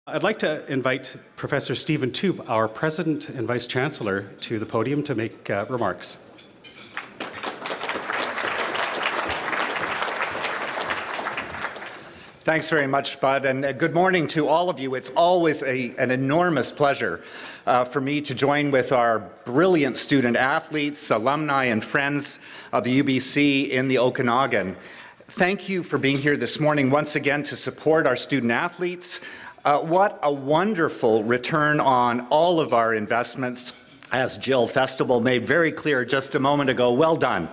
I'd like to invite Professor Stephen Toop, our President and Vice Chancellor, to the podium to make remarks. Thanks very much, Bud, and good morning to all of you. It's always an enormous pleasure for me to join with our brilliant student athletes, alumni, and friends of the UBC in the Okanagan. Thank you for being here this morning once again to support our student athletes. What a wonderful return on all of our investments, as Jill Festival made very clear just a moment ago. Well done.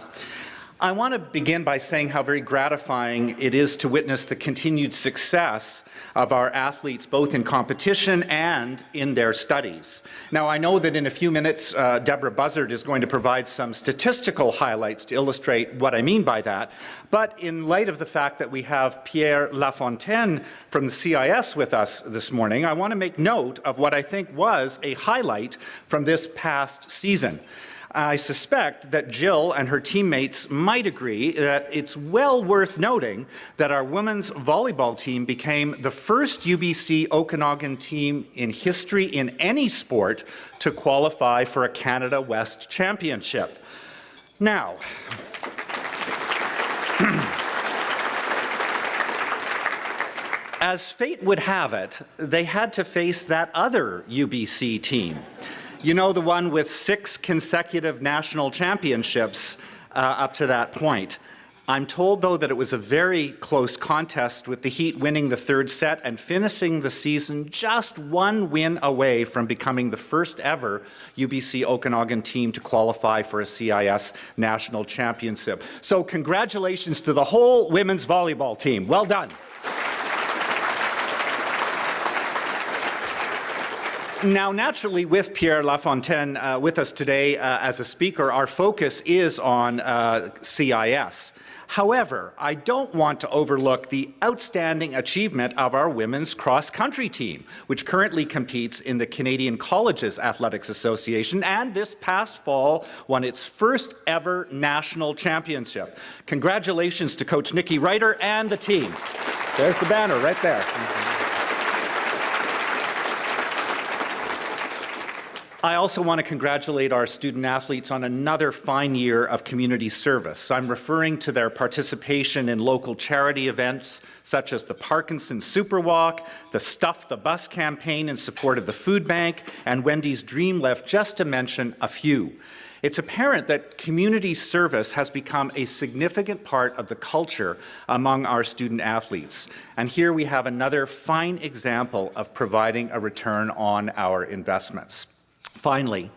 I want to begin by saying how very gratifying it is to witness the continued success of our athletes, both in competition and in their studies. Now, I know that in a few minutes, Deborah Buzzard is going to provide some statistical highlights to illustrate what I mean by that. But in light of the fact that we have Pierre Lafontaine from the CIS with us this morning, I want to make note of what I think was a highlight from this past season. I suspect that Jill and her teammates might agree that it's well worth noting that our women's volleyball team became the first UBC Okanagan team in history in any sport to qualify for a Canada West Championship. Now, as fate would have it, they had to face that other UBC team. You know, the one with 6 consecutive national championships up to that point. I'm told, though, that it was a very close contest, with the Heat winning the third set and finishing the season just one win away from becoming the first ever UBC Okanagan team to qualify for a CIS national championship. So congratulations to the whole women's volleyball team. Well done. Now, naturally, with Pierre Lafontaine with us today as a speaker, our focus is on CIS. However, I don't want to overlook the outstanding achievement of our women's cross-country team, which currently competes in the Canadian Colleges Athletics Association, and this past fall won its first ever national championship. Congratulations to Coach Nikki Reiter and the team. There's the banner right there. I also want to congratulate our student athletes on another fine year of community service. I'm referring to their participation in local charity events such as the Parkinson's Super Walk, the Stuff the Bus campaign in support of the food bank, and Wendy's Dream Lift, just to mention a few. It's apparent that community service has become a significant part of the culture among our student athletes. And here we have another fine example of providing a return on our investments. Finally,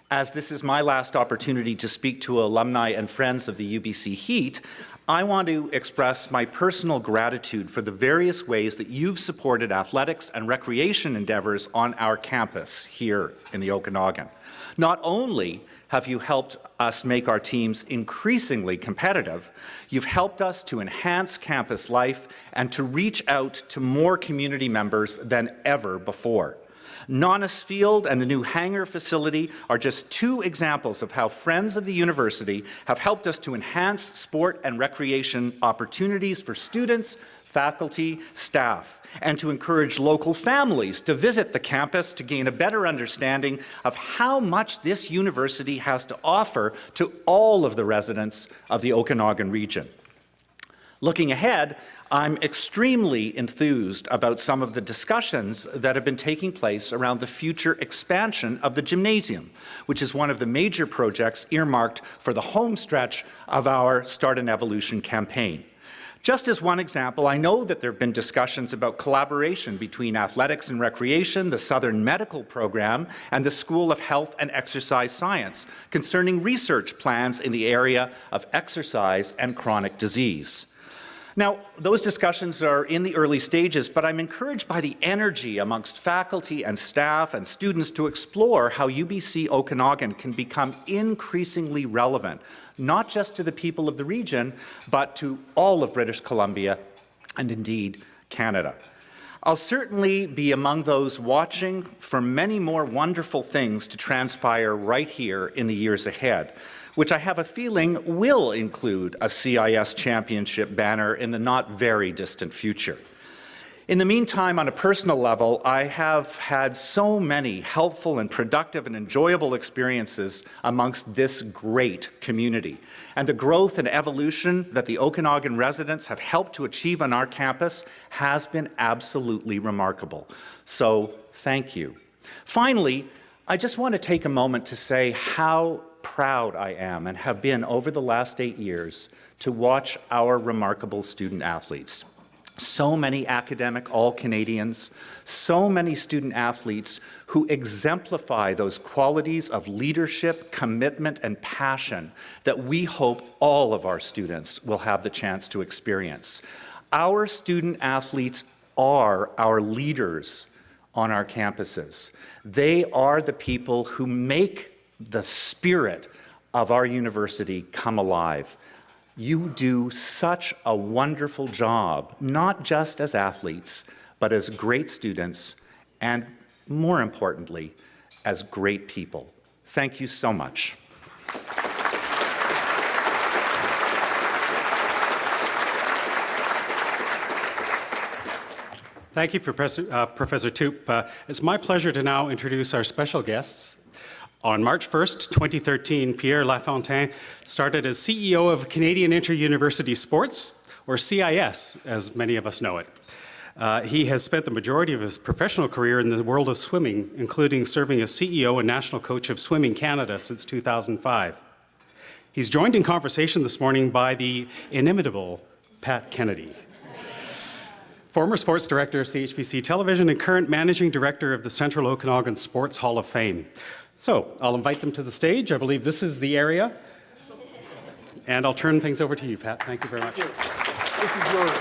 as this is my last opportunity to speak to alumni and friends of the UBC Heat, I want to express my personal gratitude for the various ways that you've supported athletics and recreation endeavors on our campus here in the Okanagan. Not only have you helped us make our teams increasingly competitive, you've helped us to enhance campus life and to reach out to more community members than ever before. Naunis Field and the new hangar facility are just 2 examples of how friends of the university have helped us to enhance sport and recreation opportunities for students, faculty, staff, and to encourage local families to visit the campus to gain a better understanding of how much this university has to offer to all of the residents of the Okanagan region. Looking ahead, I'm extremely enthused about some of the discussions that have been taking place around the future expansion of the gymnasium, which is one of the major projects earmarked for the home stretch of our Start an Evolution campaign. Just as one example, I know that there have been discussions about collaboration between athletics and recreation, the Southern Medical Program, and the School of Health and Exercise Science concerning research plans in the area of exercise and chronic disease. Now, those discussions are in the early stages, but I'm encouraged by the energy amongst faculty and staff and students to explore how UBC Okanagan can become increasingly relevant, not just to the people of the region, but to all of British Columbia and indeed Canada. I'll certainly be among those watching for many more wonderful things to transpire right here in the years ahead, which I have a feeling will include a CIS championship banner in the not very distant future. In the meantime, on a personal level, I have had so many helpful and productive and enjoyable experiences amongst this great community. And the growth and evolution that the Okanagan residents have helped to achieve on our campus has been absolutely remarkable. So, thank you. Finally, I just want to take a moment to say how proud I am and have been over the last 8 years to watch our remarkable student athletes. So many academic all-Canadians, so many student athletes who exemplify those qualities of leadership, commitment, and passion that we hope all of our students will have the chance to experience. Our student athletes are our leaders on our campuses. They are the people who make the spirit of our university come alive. You do such a wonderful job, not just as athletes, but as great students, and more importantly, as great people. Thank you so much. Thank you, Professor Toup. It's my pleasure to now introduce our special guests. On March 1st, 2013, Pierre Lafontaine started as CEO of Canadian Inter-University Sports, or CIS, as many of us know it. He has spent the majority of his professional career in the world of swimming, including serving as CEO and national coach of Swimming Canada since 2005. He's joined in conversation this morning by the inimitable Pat Kennedy, former sports director of CHBC Television and current managing director of the Central Okanagan Sports Hall of Fame. So I'll invite them to the stage. I believe this is the area. And I'll turn things over to you, Pat. Thank you very much. This is yours.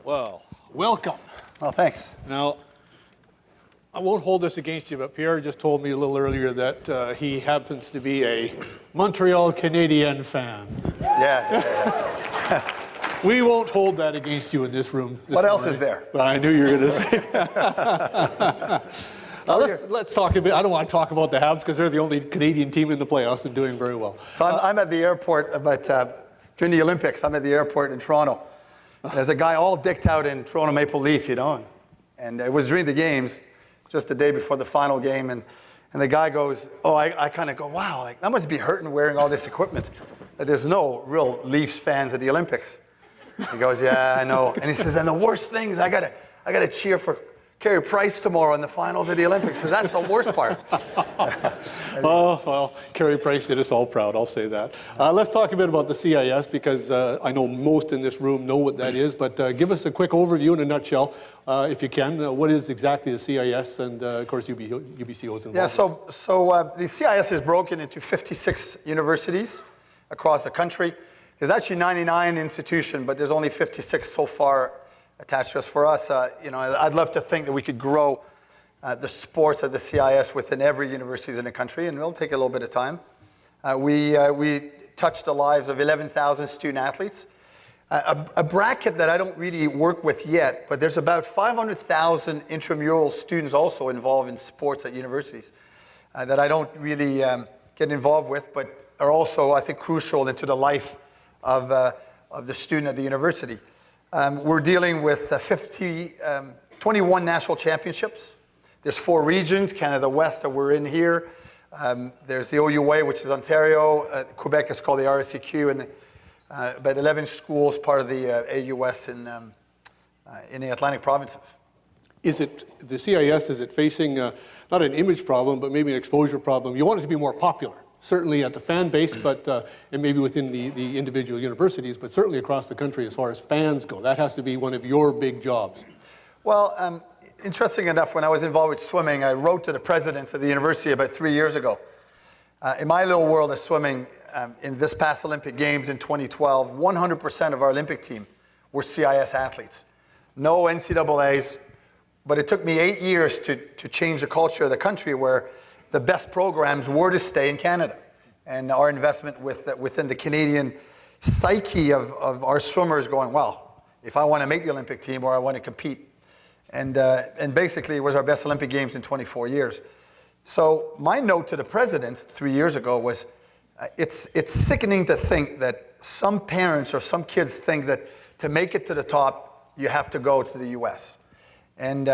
Well, welcome. Well, thanks. Now, I won't hold this against you, but Pierre just told me a little earlier that he happens to be a Montreal Canadian fan. Yeah. We won't hold that against you in this room this What else morning. is there? Well, I knew you were going to say let's talk a bit. I don't want to talk about the Habs because they're the only Canadian team in the playoffs and doing very well. So I'm at the airport, but during the Olympics, I'm at the airport in Toronto. There's a guy all decked out in Toronto Maple Leaf, you know, and it was during the games, just the day before the final game, and the guy goes, oh, I kind of go, wow, like, that must be hurting wearing all this equipment. There's no real Leafs fans at the Olympics. He goes, yeah, I know. And he says, and the worst thing is I gotta cheer for Carey Price tomorrow in the finals of the Olympics. So that's the worst part. Oh, well, Carey Price did us all proud, I'll say that. Let's talk a bit about the CIS because I know most in this room know what that is, but give us a quick overview in a nutshell, if you can. What is exactly the CIS and, of course, UBCO's involved? Yeah, so the CIS is broken into 56 universities across the country. There's actually 99 institutions, but there's only 56 so far attached to us. For us, you know, I'd love to think that we could grow the sports of the CIS within every university in the country, and it'll take a little bit of time. We touch the lives of 11,000 student athletes. A bracket that I don't really work with yet, but there's about 500,000 intramural students also involved in sports at universities that I don't really get involved with, but are also, I think, crucial into the life of the student at the university. We're dealing with 21 national championships. There's 4 regions, Canada West that we're in here. There's the OUA, which is Ontario. Quebec is called the RSEQ, and about 11 schools part of the AUS in the Atlantic provinces. Is it, the CIS, is it facing not an image problem, but maybe an exposure problem? You want it to be more popular. Certainly at the fan base, but and maybe within the individual universities, but certainly across the country as far as fans go. That has to be one of your big jobs. Well, interesting enough, when I was involved with swimming, I wrote to the president of the university about 3 years ago. In my little world of swimming, in this past Olympic Games in 2012, 100% of our Olympic team were CIS athletes. No NCAAs, but it took me 8 years to change the culture of the country where the best programs were to stay in Canada. And our investment within the Canadian psyche of our swimmers going, well, if I want to make the Olympic team or I want to compete. And basically it was our best Olympic Games in 24 years. So my note to the president 3 years ago was, it's sickening to think that some parents or some kids think that to make it to the top, you have to go to the US. And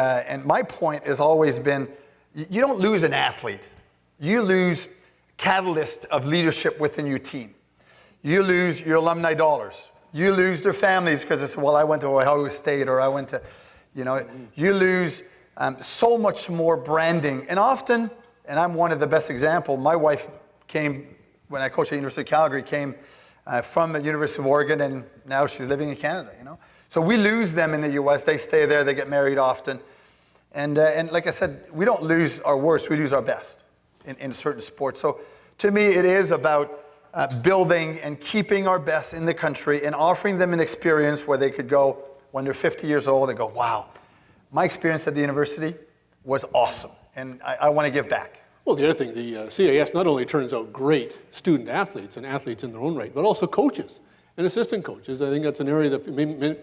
my point has always been, you don't lose an athlete. You lose catalyst of leadership within your team. You lose your alumni dollars. You lose their families because it's, well, I went to Ohio State or I went to, you lose so much more branding. And often, and I'm one of the best examples, my wife came, when I coached at the University of Calgary, came from the University of Oregon, and now she's living in Canada, So we lose them in the US, they stay there, they get married often. And like I said, we don't lose our worst, we lose our best in certain sports. So to me, it is about building and keeping our best in the country and offering them an experience where they could go, when they're 50 years old, they go, wow, my experience at the university was awesome, and I want to give back. Well, the other thing, the CIS not only turns out great student athletes and athletes in their own right, but also coaches and assistant coaches. I think that's an area that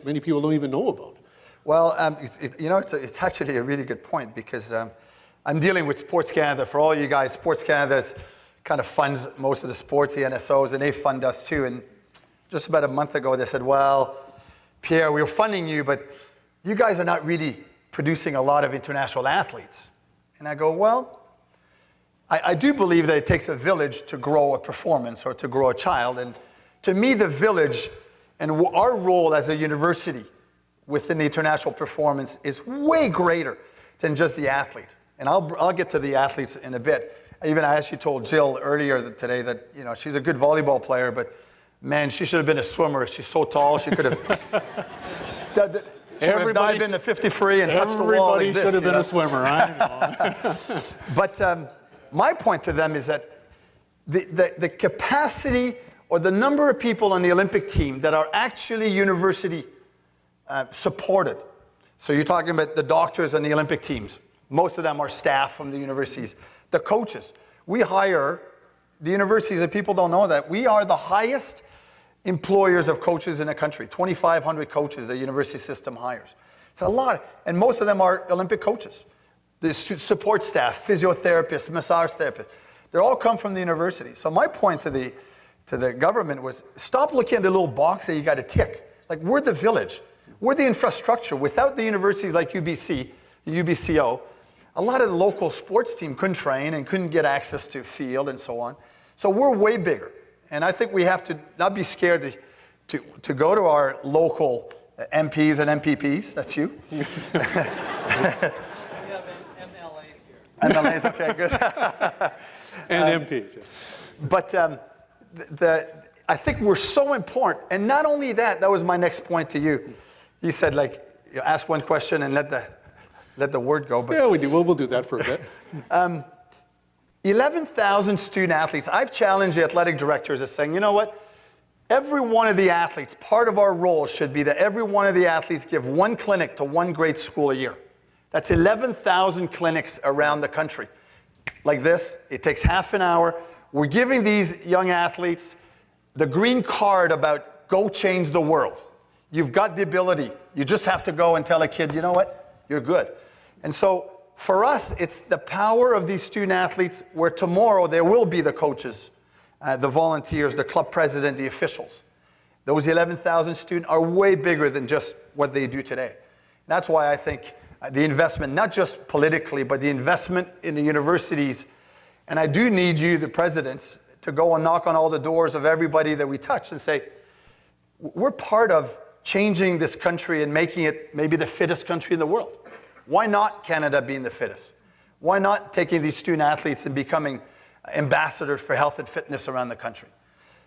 many people don't even know about. Well, it's actually a really good point, because I'm dealing with Sports Canada. For all you guys, Sports Canada kind of funds most of the sports, the NSOs, and they fund us too. And just about a month ago, they said, well, Pierre, we're funding you, but you guys are not really producing a lot of international athletes. And I go, well, I do believe that it takes a village to grow a performance or to grow a child. And to me, the village and our role as a university within the international performance is way greater than just the athlete. And I'll get to the athletes in a bit. I actually told Jill earlier today that, she's a good volleyball player, but man, she should have been a swimmer. She's so tall, she could have dived into 50 free and touched the wall like this. Everybody should have been a swimmer, I know. But my point to them is that the capacity or the number of people on the Olympic team that are actually university supported. So you're talking about the doctors on the Olympic teams. Most of them are staff from the universities. The coaches. We hire the universities, and people don't know that. We are the highest employers of coaches in the country. 2,500 coaches the university system hires. It's a lot. And most of them are Olympic coaches. The support staff, physiotherapists, massage therapists. They all come from the university. So my point to the government was, stop looking at the little box that you got to tick. Like, we're the village. We're the infrastructure. Without the universities like UBC, UBCO, a lot of the local sports team couldn't train and couldn't get access to field and so on. So we're way bigger. And I think we have to not be scared to go to our local MPs and MPPs. That's you. We have MLAs here. MLAs, okay, good. And MPs. Yeah. But I think we're so important. And not only that, that was my next point to you. You said, ask one question and let the word go. But, yeah, we do. We'll do that for a bit. 11,000 student athletes. I've challenged the athletic directors as saying, you know what? Every one of the athletes, part of our role should be that every one of the athletes give one clinic to one grade school a year. That's 11,000 clinics around the country. Like this, it takes half an hour. We're giving these young athletes the green card about go change the world. You've got the ability. You just have to go and tell a kid, you know what? You're good. And so for us, it's the power of these student athletes where tomorrow there will be the coaches, the volunteers, the club president, the officials. Those 11,000 students are way bigger than just what they do today. That's why I think the investment, not just politically, but the investment in the universities. And I do need you, the presidents, to go and knock on all the doors of everybody that we touch and say, we're part of changing this country and making it maybe the fittest country in the world. Why not Canada being the fittest? Why not taking these student athletes and becoming ambassadors for health and fitness around the country?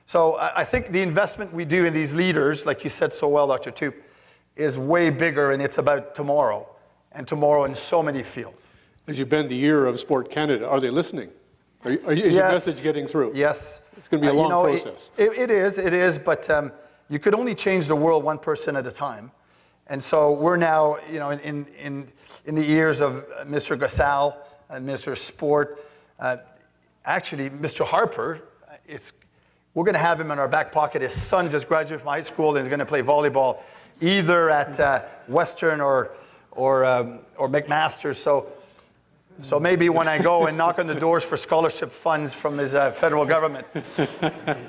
So I think the investment we do in these leaders, like you said so well, Dr. Toop, is way bigger, and it's about tomorrow, and tomorrow in so many fields. As you bend the ear of Sport Canada, are they listening? Is your message getting through? Yes. It's going to be a long process. It is, but you could only change the world one person at a time. And so we're now, in the ears of Mr. Gasal and Mr. Sport, actually Mr. Harper, we're going to have him in our back pocket. His son just graduated from high school and is going to play volleyball either at Western or McMaster. So So maybe when I go and knock on the doors for scholarship funds from his federal government,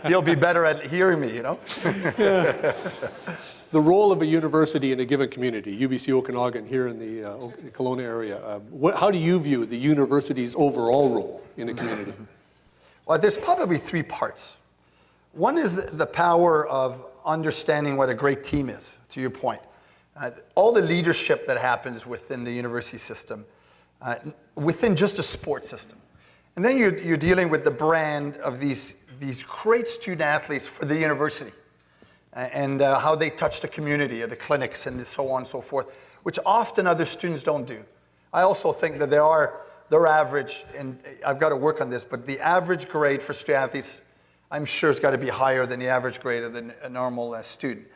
he'll be better at hearing me, you know? The role of a university in a given community, UBC Okanagan here in the Kelowna area, how do you view the university's overall role in a community? Well, there's probably three parts. One is the power of understanding what a great team is, to your point. All the leadership that happens within the university system, within just a sports system. And then you're dealing with the brand of these great student athletes for the university, and how they touch the community, or the clinics, and so on and so forth, which often other students don't do. I also think that their average, and I've got to work on this, but the average grade for student athletes, I'm sure it's got to be higher than the average grade of a normal student.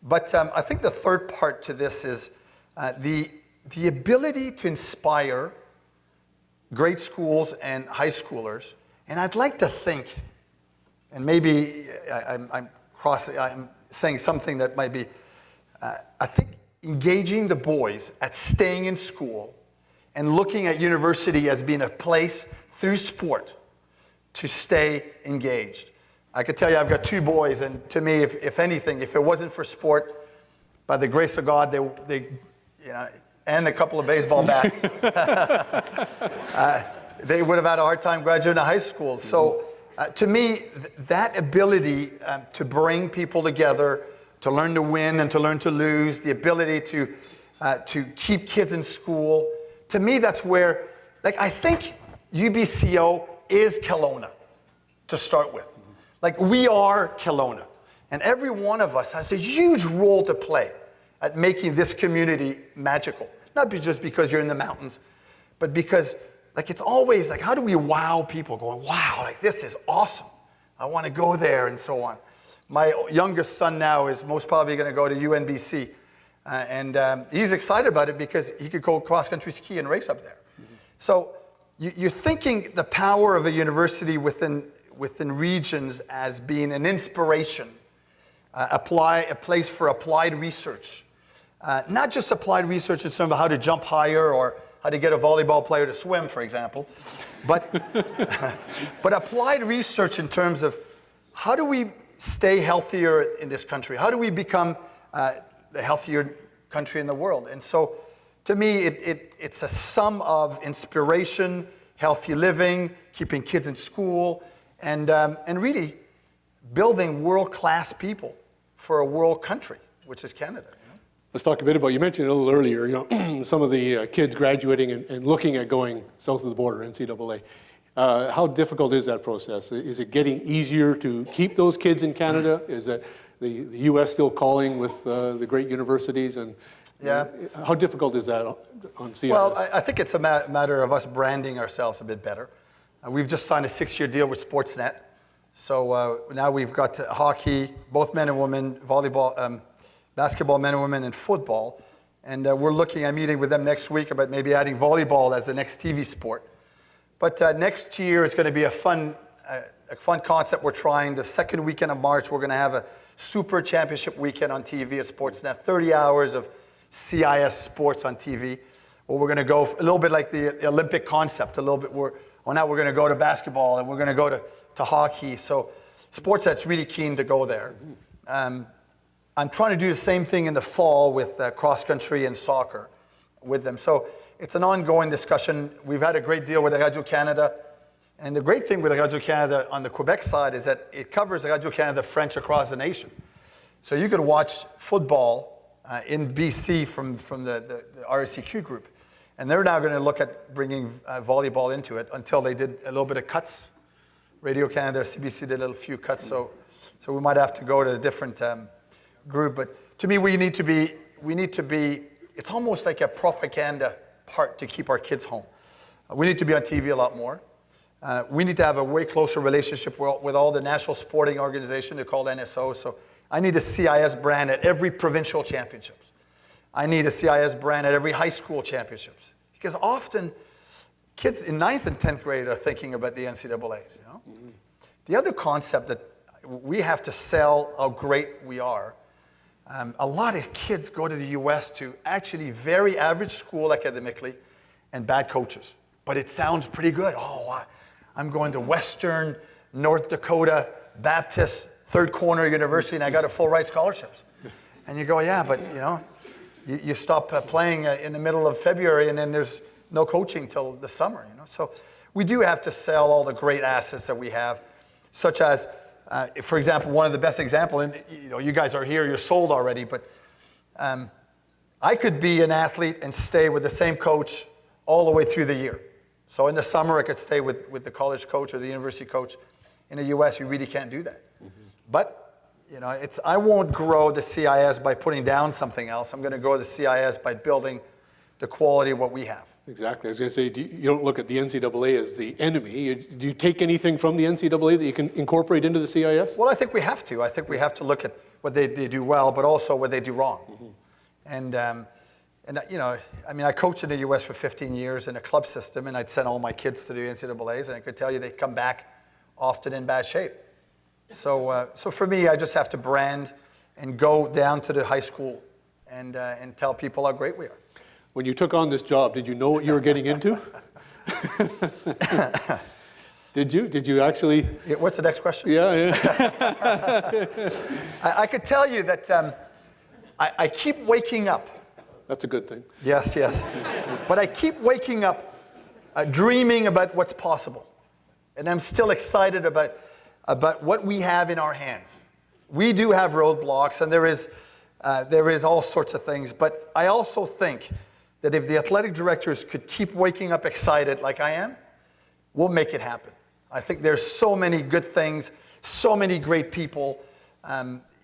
But I think the third part to this is the ability to inspire grade schools and high schoolers. And I'd like to think, and maybe I'm saying something that might be, I think engaging the boys at staying in school and looking at university as being a place through sport to stay engaged. I could tell you I've got two boys, and to me, if anything, if it wasn't for sport, by the grace of God, they you know, and a couple of baseball bats, they would have had a hard time graduating high school. So to me, that ability to bring people together, to learn to win and to learn to lose, the ability to keep kids in school, to me, that's where, like, I think UBCO is Kelowna to start with. Like, we are Kelowna. And every one of us has a huge role to play at making this community magical. Not just because you're in the mountains, but because, like, it's always like, how do we wow people going, wow, like, this is awesome. I want to go there, and so on. My youngest son now is most probably going to go to UNBC. And he's excited about it because he could go cross-country ski and race up there. So you're thinking the power of a university within regions as being an inspiration, a place for applied research. Not just applied research in terms of how to jump higher or how to get a volleyball player to swim, for example, but, but applied research in terms of how do we stay healthier in this country? How do we become the healthier country in the world? And so, to me, it's a sum of inspiration, healthy living, keeping kids in school, and really building world-class people for a world country, which is Canada. You know? Let's talk a bit about, you mentioned a little earlier, you know, some of the kids graduating and looking at going south of the border, NCAA. How difficult is that process? Is it getting easier to keep those kids in Canada? Is it the U.S. still calling with the great universities? And yeah, how difficult is that on CIS? Well, I think it's a matter of us branding ourselves a bit better. We've just signed a 6-year deal with Sportsnet. So now we've got hockey, both men and women, volleyball, basketball, men and women, and football. And we're looking at meeting with them next week about maybe adding volleyball as the next TV sport. But next year is going to be a fun concept we're trying. The second weekend of March, we're going to have a Super Championship weekend on TV at Sportsnet, 30 hours of CIS sports on TV. Well, we're going to go a little bit like the Olympic concept, a little bit. Now we're going to go to basketball, and we're going to go to hockey. So Sportsnet's really keen to go there. I'm trying to do the same thing in the fall with cross-country and soccer with them. So it's an ongoing discussion. We've had a great deal with Radio-Canada. And the great thing with Radio-Canada on the Quebec side is that it covers Radio-Canada French across the nation. So you could watch football in BC from the RSEQ group. And they're now going to look at bringing volleyball into it until they did a little bit of cuts. Radio-Canada, CBC did a few cuts, so we might have to go to a different group. But to me, we need to be, it's almost like a propaganda part to keep our kids home. We need to be on TV a lot more. We need to have a way closer relationship with all the national sporting organizations, they're called NSO. So I need a CIS brand at every provincial championships. I need a CIS brand at every high school championships. Because often, kids in 9th and 10th grade are thinking about the NCAAs, you know? Mm-hmm. The other concept that we have to sell how great we are, a lot of kids go to the US to actually very average school academically and bad coaches. but it sounds pretty good. Oh, I'm going to Western North Dakota Baptist Third Corner University, and I got a full ride scholarships. And you go, yeah, but you stop playing in the middle of February, and then there's no coaching till the summer. So we do have to sell all the great assets that we have, such as, for example, one of the best examples, and you guys are here, you're sold already, but I could be an athlete and stay with the same coach all the way through the year. So in the summer, I could stay with the college coach or the university coach. In the U.S., you really can't do that. But I won't grow the CIS by putting down something else. I'm going to grow the CIS by building the quality of what we have. Exactly. I was going to say, you don't look at the NCAA as the enemy. Do you take anything from the NCAA that you can incorporate into the CIS? Well, I think we have to. I think we have to look at what they do well, but also what they do wrong. And I coached in the U.S. for 15 years in a club system, and I'd send all my kids to the NCAAs, and I could tell you they come back often in bad shape. So for me, I just have to brand and go down to the high school and tell people how great we are. When you took on this job, did you know what you were getting into? Did you? Did you actually? Yeah, what's the next question? Yeah. I could tell you that I keep waking up. That's a good thing. Yes. But I keep waking up dreaming about what's possible. And I'm still excited about what we have in our hands. We do have roadblocks, and there is all sorts of things. But I also think that if the athletic directors could keep waking up excited like I am, we'll make it happen. I think there's so many good things, so many great people.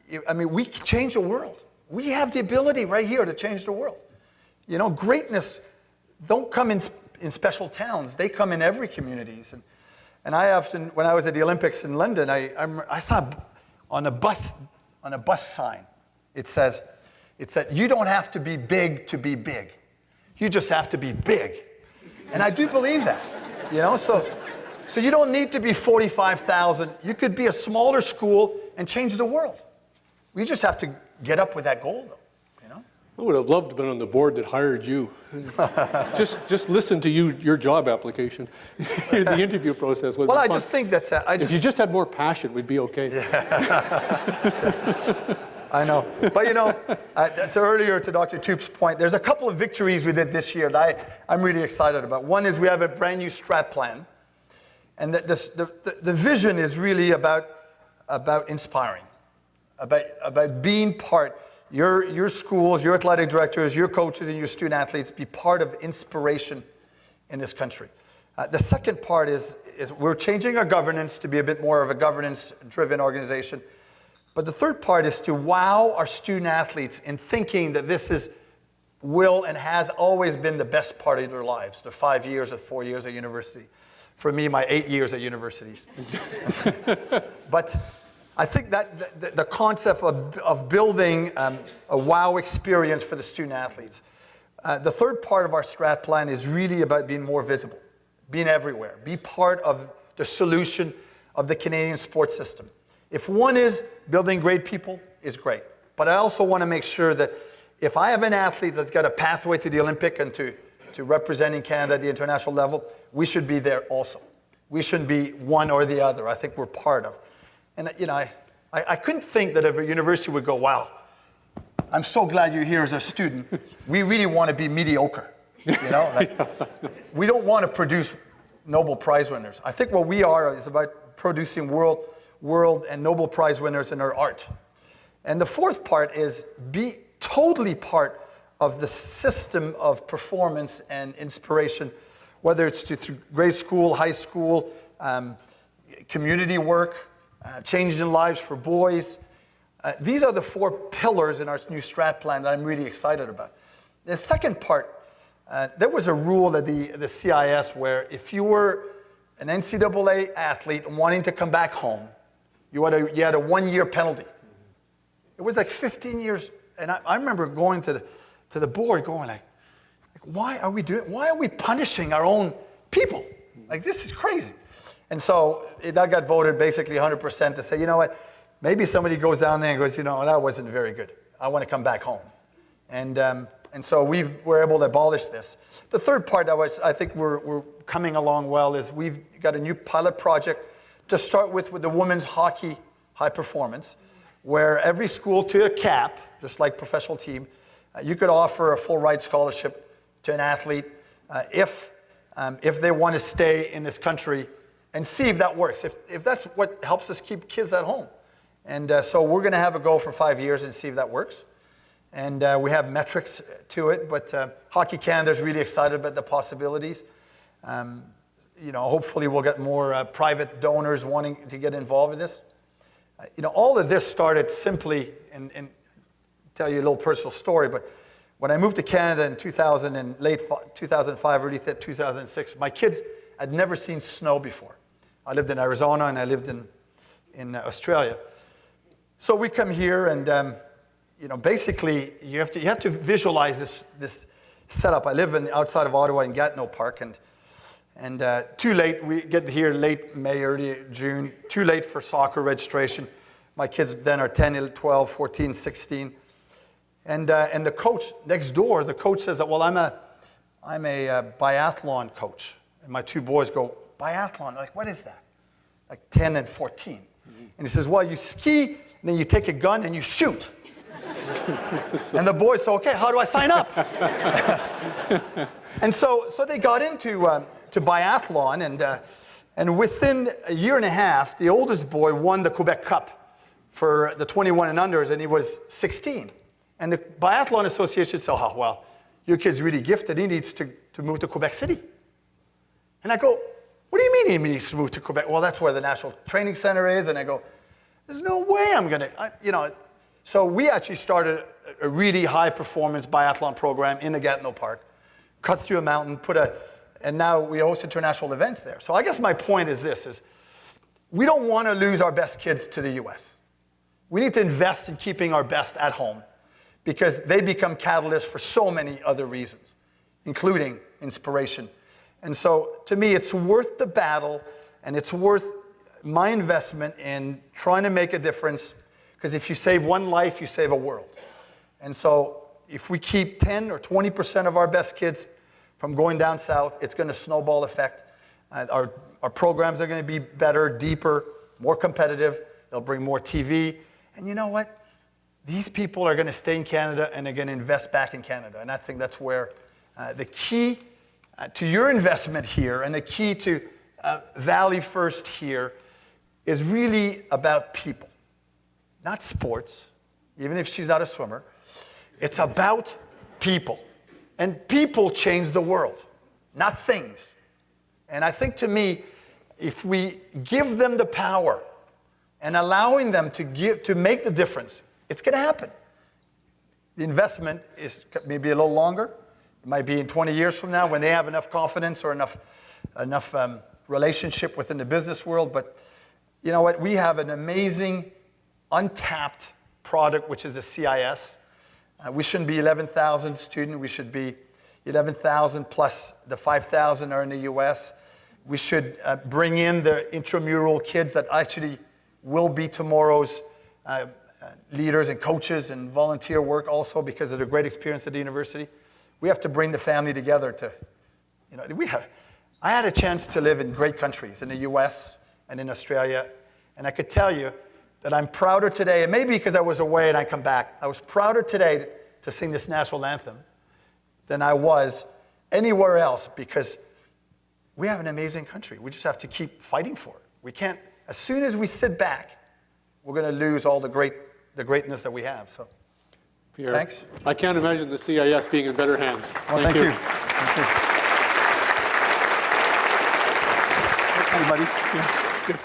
We can change the world. We have the ability right here to change the world. Greatness don't come in special towns. They come in every communities. And I often, when I was at the Olympics in London, I saw on a bus sign, it said, you don't have to be big to be big. You just have to be big. And I do believe that, So you don't need to be 45,000. You could be a smaller school and change the world. We just have to get up with that goal, though. I would have loved to have been on the board that hired you. just listen to your job application. The interview process would be fun. Just think that if you just had more passion, we'd be okay. I know. But earlier to Dr. Toop's point, there's a couple of victories we did this year that I'm really excited about. One is we have a brand new strat plan. And the vision is really about inspiring, about being part. Your schools, your athletic directors, your coaches, and your student athletes be part of inspiration in this country. The second part is we're changing our governance to be a bit more of a governance-driven organization. But the third part is to wow our student athletes in thinking that this will and has always been the best part of their lives, the 5 years or 4 years at university. For me, my 8 years at universities. But I think that the concept of building a wow experience for the student athletes. The third part of our strat plan is really about being more visible, being everywhere, be part of the solution of the Canadian sports system. If one is building great people, is great. But I also want to make sure that if I have an athlete that's got a pathway to the Olympic and to representing Canada at the international level, we should be there also. We shouldn't be one or the other. I think we're part of. And I couldn't think that if a university would go, wow, I'm so glad you're here as a student. We really want to be mediocre. We don't want to produce Nobel Prize winners. I think what we are is about producing world and Nobel Prize winners in our art. And the fourth part is be totally part of the system of performance and inspiration, whether it's through grade school, high school, community work, changing lives for boys. These are the 4 pillars in our new strat plan that I'm really excited about. The second part, there was a rule at the CIS where if you were an NCAA athlete wanting to come back home, you had a 1-year penalty. It was like 15 years. And I remember going to the board going like, why are we punishing our own people? Like, this is crazy. And so that got voted basically 100% to say, you know what, maybe somebody goes down there and goes, that wasn't very good. I want to come back home. And And so we were able to abolish this. The third part that I think we're coming along well is we've got a new pilot project to start with the women's hockey high performance, where every school to a cap, just like professional team, you could offer a full ride scholarship to an athlete if they want to stay in this country, and see if that works, if that's what helps us keep kids at home. And so we're going to have a go for 5 years and see if that works. And we have metrics to it, but Hockey Canada is really excited about the possibilities. Hopefully we'll get more private donors wanting to get involved in this. All of this started simply, and tell you a little personal story, but when I moved to Canada in 2000 and late 2005, early 2006, my kids had never seen snow before. I lived in Arizona and I lived in Australia. So we come here and basically you have to visualize this setup. I live outside of Ottawa in Gatineau Park, and too late. We get here late May, early June. Too late for soccer registration. My kids then are 10, 12, 14, 16. And the coach next door, the coach says that, well, I'm a biathlon coach. And my two boys go, biathlon? Like, what is that? Like 10 and 14. Mm-hmm. And he says, well, you ski, and then you take a gun and you shoot. And the boys say, okay, how do I sign up? And so they got into to biathlon, and within a year and a half, the oldest boy won the Quebec Cup for the 21 and unders, and he was 16. And the Biathlon Association said, oh, well, your kid's really gifted. He needs to move to Quebec City. And I go, what do you mean he needs to move to Quebec? Well, that's where the National Training Center is. And I go, there's no way I'm going to, So we actually started a really high-performance biathlon program in the Gatineau Park, cut through a mountain, and now we host international events there. So I guess my point is this, is we don't want to lose our best kids to the U.S. We need to invest in keeping our best at home, because they become catalysts for so many other reasons, including inspiration. And so, to me, it's worth the battle, and it's worth my investment in trying to make a difference, because if you save one life, you save a world. And so, if we keep 10 or 20% of our best kids from going down south, it's going to snowball effect. Our programs are going to be better, deeper, more competitive. They'll bring more TV. And you know what? These people are going to stay in Canada and they're going to invest back in Canada. And I think that's where the key to your investment here and the key to Valley First here is really about people, not sports, even if she's not a swimmer. It's about people. And people change the world, not things. And I think, to me, if we give them the power and allowing them to make the difference, it's going to happen. The investment is maybe a little longer. It might be in 20 years from now when they have enough confidence or enough relationship within the business world. But you know what? We have an amazing, untapped product, which is the CIS. We shouldn't be 11,000 students. We should be 11,000 plus the 5,000 are in the U.S. We should bring in the intramural kids that actually will be tomorrow's leaders and coaches and volunteer work also, because of the great experience at the university. We have to bring the family together to, I had a chance to live in great countries, in the US and in Australia, and I could tell you that I'm prouder today, and maybe because I was away and I come back, I was prouder today to sing this national anthem than I was anywhere else, because we have an amazing country. We just have to keep fighting for it. We can't, as soon as we sit back, we're going to lose all the greatness that we have. So, Pierre, thanks. I can't imagine the CIS being in better hands. Well, thank you. Thank you. Thanks, everybody. Yeah, good.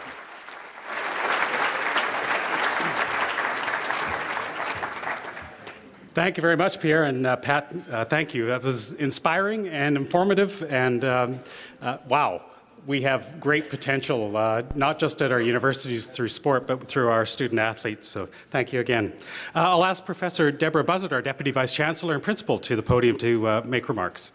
Thank you very much, Pierre, and Pat, thank you. That was inspiring and informative, and wow. We have great potential, not just at our universities through sport, but through our student athletes. So thank you again. I'll ask Professor Deborah Buzzard, our Deputy Vice Chancellor and Principal, to the podium to make remarks.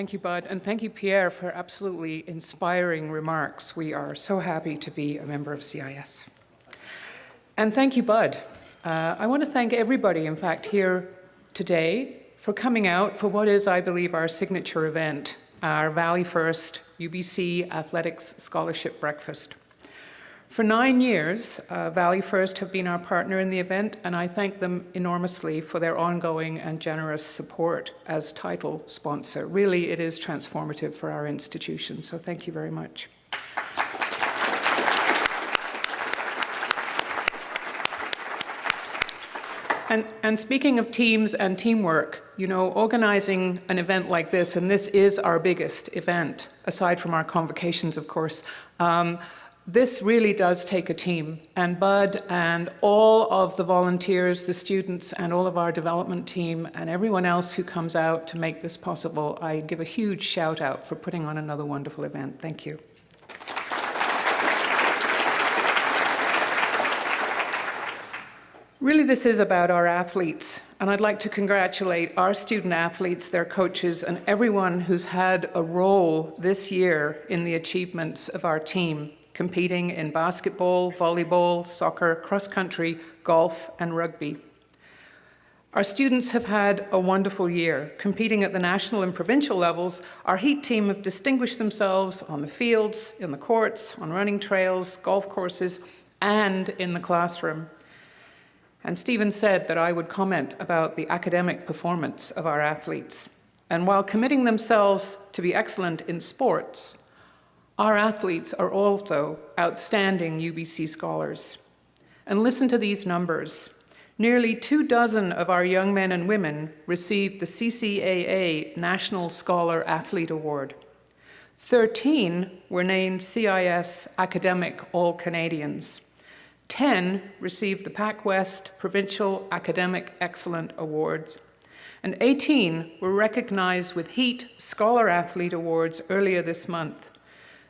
Thank you, Bud, and thank you, Pierre, for absolutely inspiring remarks. We are so happy to be a member of CIS. And thank you, Bud. I want to thank everybody, in fact, here today for coming out for what is, I believe, our signature event, our Valley First UBC Athletics Scholarship Breakfast. For 9 years, Valley First have been our partner in the event, and I thank them enormously for their ongoing and generous support as title sponsor. Really, it is transformative for our institution, so thank you very much. And speaking of teams and teamwork, you know, organizing an event like this, and this is our biggest event, aside from our convocations, of course, this really does take a team. And Bud and all of the volunteers, the students, and all of our development team, and everyone else who comes out to make this possible, I give a huge shout out for putting on another wonderful event. Thank you. Really, this is about our athletes, and I'd like to congratulate our student athletes, their coaches, and everyone who's had a role this year in the achievements of our team, competing in basketball, volleyball, soccer, cross-country, golf, and rugby. Our students have had a wonderful year. Competing at the national and provincial levels, our Heat team have distinguished themselves on the fields, in the courts, on running trails, golf courses, and in the classroom. And Stephen said that I would comment about the academic performance of our athletes. And while committing themselves to be excellent in sports, our athletes are also outstanding UBC scholars. And listen to these numbers. Nearly 24 of our young men and women received the CCAA National Scholar Athlete Award. 13 were named CIS Academic All-Canadians. 10 received the Pac West Provincial Academic Excellent Awards, and 18 were recognized with Heat Scholar Athlete Awards earlier this month.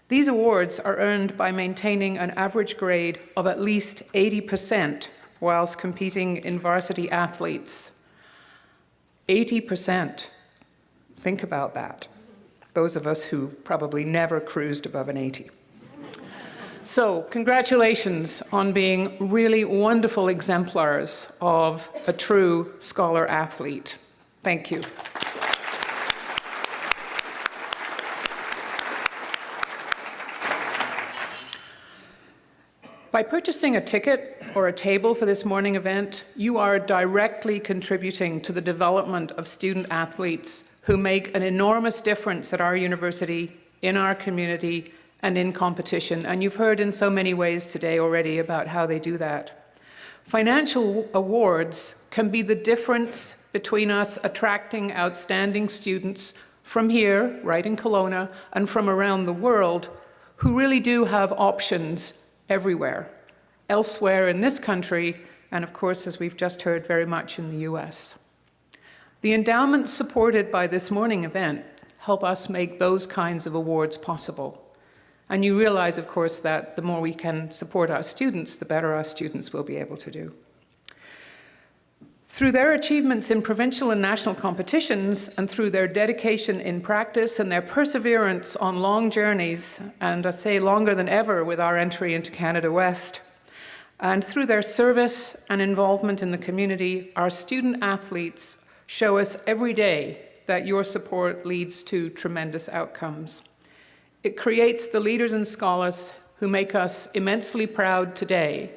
These awards are earned by maintaining an average grade of at least 80% whilst competing in varsity athletes. 80%. Think about that. Those of us who probably never cruised above an 80. So, congratulations on being really wonderful exemplars of a true scholar athlete. Thank you. By purchasing a ticket or a table for this morning event, you are directly contributing to the development of student athletes who make an enormous difference at our university, in our community, and in competition. And you've heard in so many ways today already about how they do that. Financial awards can be the difference between us attracting outstanding students from here, right in Kelowna, and from around the world, who really do have options everywhere, elsewhere in this country, and of course, as we've just heard, very much in the US. The endowments supported by this morning event help us make those kinds of awards possible. And you realize, of course, that the more we can support our students, the better our students will be able to do. Through their achievements in provincial and national competitions, and through their dedication in practice and their perseverance on long journeys, and I say longer than ever with our entry into Canada West, and through their service and involvement in the community, our student athletes show us every day that your support leads to tremendous outcomes. It creates the leaders and scholars who make us immensely proud today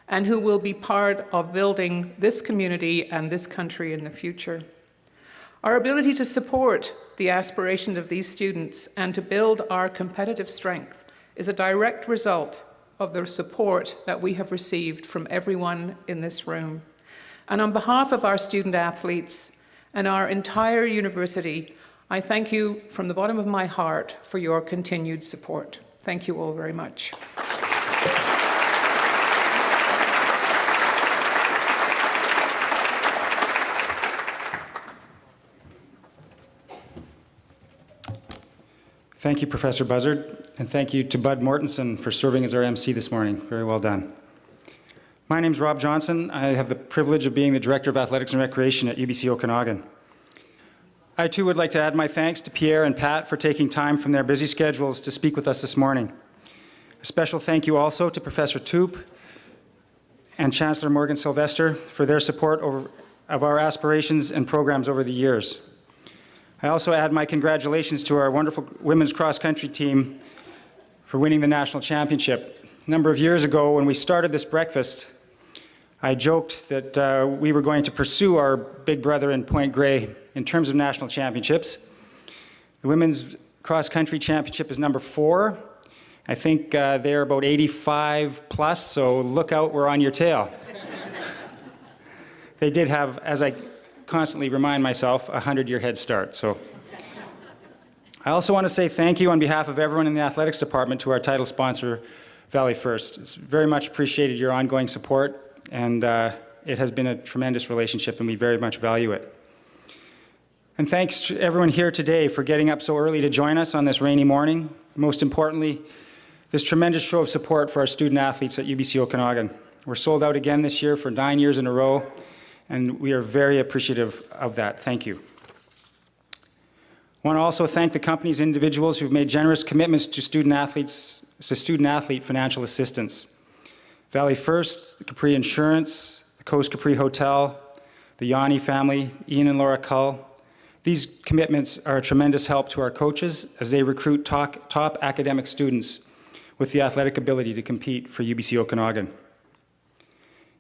and who will be part of building this community and this country in the future. Our ability to support the aspirations of these students and to build our competitive strength is a direct result of the support that we have received from everyone in this room. And on behalf of our student athletes and our entire university, I thank you from the bottom of my heart for your continued support. Thank you all very much. Thank you, Professor Buzzard, and thank you to Bud Mortensen for serving as our MC this morning. Very well done. My name's Rob Johnson. I have the privilege of being the Director of Athletics and Recreation at UBC Okanagan. I too would like to add my thanks to Pierre and Pat for taking time from their busy schedules to speak with us this morning. A special thank you also to Professor Toop and Chancellor Morgan Sylvester for their support of our aspirations and programs over the years. I also add my congratulations to our wonderful women's cross-country team for winning the national championship. A number of years ago, when we started this breakfast, I joked that we were going to pursue our big brother in Point Grey in terms of national championships. The women's cross-country championship is number 4. I think they're about 85 plus, so look out, we're on your tail. They did have, as I constantly remind myself, a 100-year head start. So I also want to say thank you on behalf of everyone in the athletics department to our title sponsor, Valley First. It's very much appreciated your ongoing support, and it has been a tremendous relationship, and we very much value it. And thanks to everyone here today for getting up so early to join us on this rainy morning. Most importantly, this tremendous show of support for our student athletes at UBC Okanagan. We're sold out again this year for 9 years in a row, and we are very appreciative of that. Thank you. I want to also thank the companies and individuals who've made generous commitments to student athlete financial assistance. Valley First, the Capri Insurance, the Coast Capri Hotel, the Yanni family, Ian and Laura Cull. These commitments are a tremendous help to our coaches as they recruit top academic students with the athletic ability to compete for UBC Okanagan.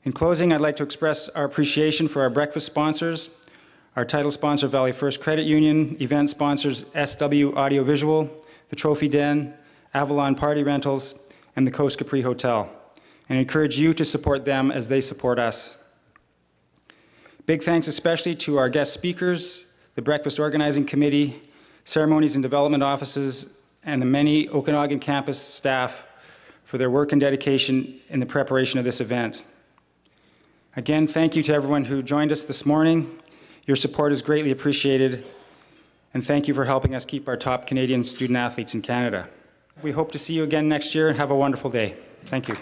In closing, I'd like to express our appreciation for our breakfast sponsors, our title sponsor, Valley First Credit Union, event sponsors, SW Audiovisual, the Trophy Den, Avalon Party Rentals, and the Coast Capri Hotel, and encourage you to support them as they support us. Big thanks especially to our guest speakers, the Breakfast Organizing Committee, Ceremonies and Development Offices, and the many Okanagan campus staff for their work and dedication in the preparation of this event. Again, thank you to everyone who joined us this morning. Your support is greatly appreciated, and thank you for helping us keep our top Canadian student athletes in Canada. We hope to see you again next year, and have a wonderful day. Thank you.